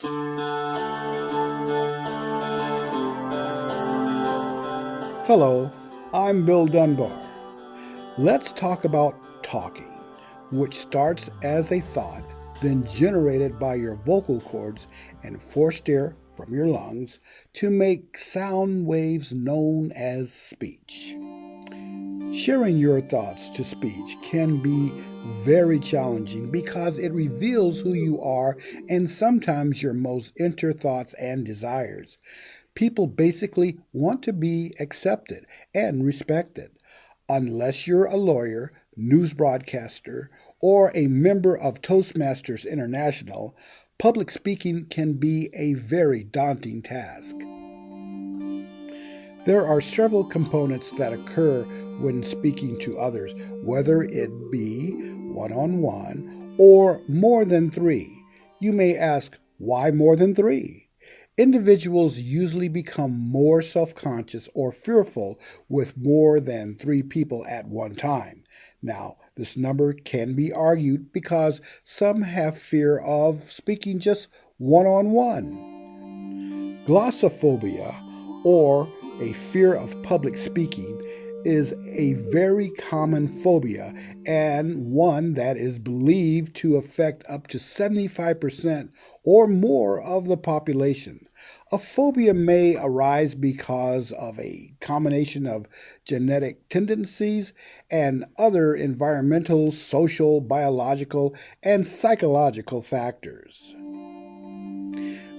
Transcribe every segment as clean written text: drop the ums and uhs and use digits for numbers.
Hello, I'm Bill Dunbar. Let's talk about talking, which starts as a thought, then generated by your vocal cords and forced air from your lungs to make sound waves known as speech. Sharing your thoughts to speech can be very challenging because it reveals who you are and sometimes your most inner thoughts and desires. People basically want to be accepted and respected. Unless you're a lawyer, news broadcaster, or a member of Toastmasters International, public speaking can be a very daunting task. There are several components that occur when speaking to others, whether it be one on one or more than three. You may ask, why more than three? Individuals usually become more self conscious or fearful with more than three people at one time. Now, this number can be argued because some have fear of speaking just one on one. Glossophobia, or a fear of public speaking, is a very common phobia and one that is believed to affect up to 75% or more of the population. A phobia may arise because of a combination of genetic tendencies and other environmental, social, biological, and psychological factors.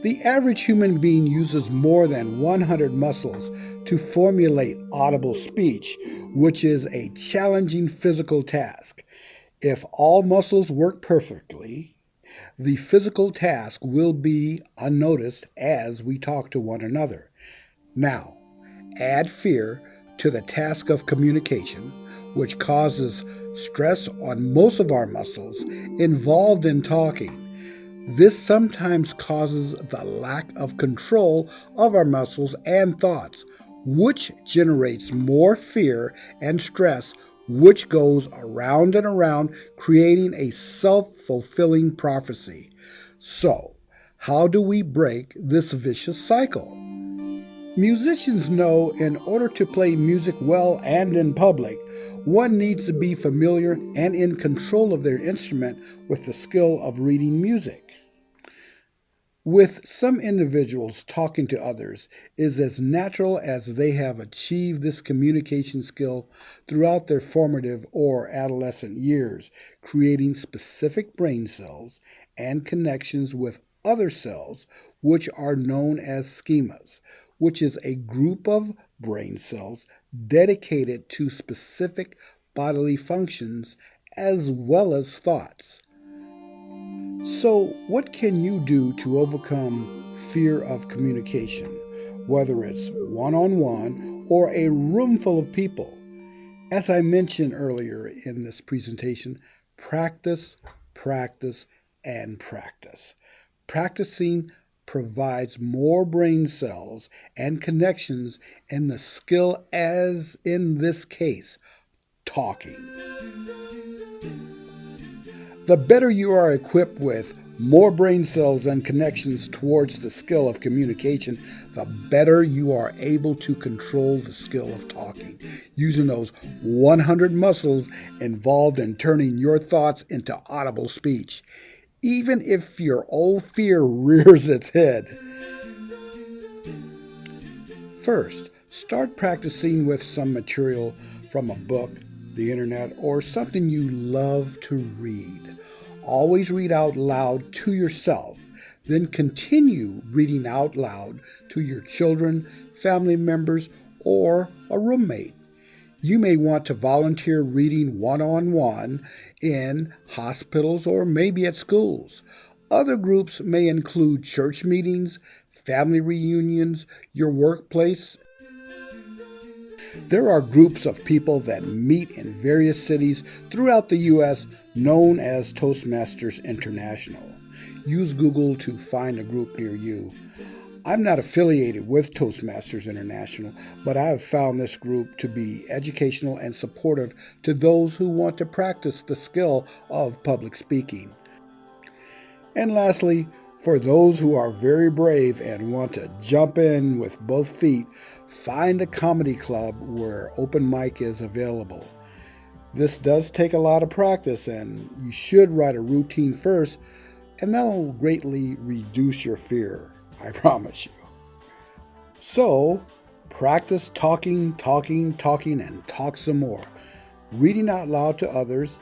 The average human being uses more than 100 muscles to formulate audible speech, which is a challenging physical task. If all muscles work perfectly, the physical task will be unnoticed as we talk to one another. Now, add fear to the task of communication, which causes stress on most of our muscles involved in talking. This sometimes causes the lack of control of our muscles and thoughts, which generates more fear and stress, which goes around and around, creating a self-fulfilling prophecy. So, how do we break this vicious cycle? Musicians know in order to play music well and in public, one needs to be familiar and in control of their instrument with the skill of reading music. With some individuals, talking to others is as natural as they have achieved this communication skill throughout their formative or adolescent years, creating specific brain cells and connections with other cells, which are known as schemas, which is a group of brain cells dedicated to specific bodily functions as well as thoughts. So, what can you do to overcome fear of communication, whether it's one on one or a room full of people? As I mentioned earlier in this presentation, practice, practice, and practice. Practicing provides more brain cells and connections in the skill, as in this case, talking. The better you are equipped with more brain cells and connections towards the skill of communication, the better you are able to control the skill of talking, using those 100 muscles involved in turning your thoughts into audible speech. Even if your old fear rears its head. First, start practicing with some material from a book, the internet, or something you love to read. Always read out loud to yourself, then continue reading out loud to your children, family members, or a roommate. You may want to volunteer reading one-on-one in hospitals or maybe at schools. Other groups may include church meetings, family reunions, your workplace. There are groups of people that meet in various cities throughout the U.S. known as Toastmasters International. Use Google to find a group near you. I'm not affiliated with Toastmasters International, but I have found this group to be educational and supportive to those who want to practice the skill of public speaking. And lastly, For those who are very brave and want to jump in with both feet, find a comedy club where open mic is available. This does take a lot of practice, and you should write a routine first, and that will greatly reduce your fear, I promise you. So, practice talking, and talk some more, reading out loud to others,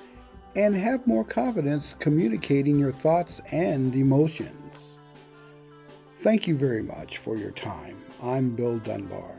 and have more confidence communicating your thoughts and emotions. Thank you very much for your time. I'm Bill Dunbar.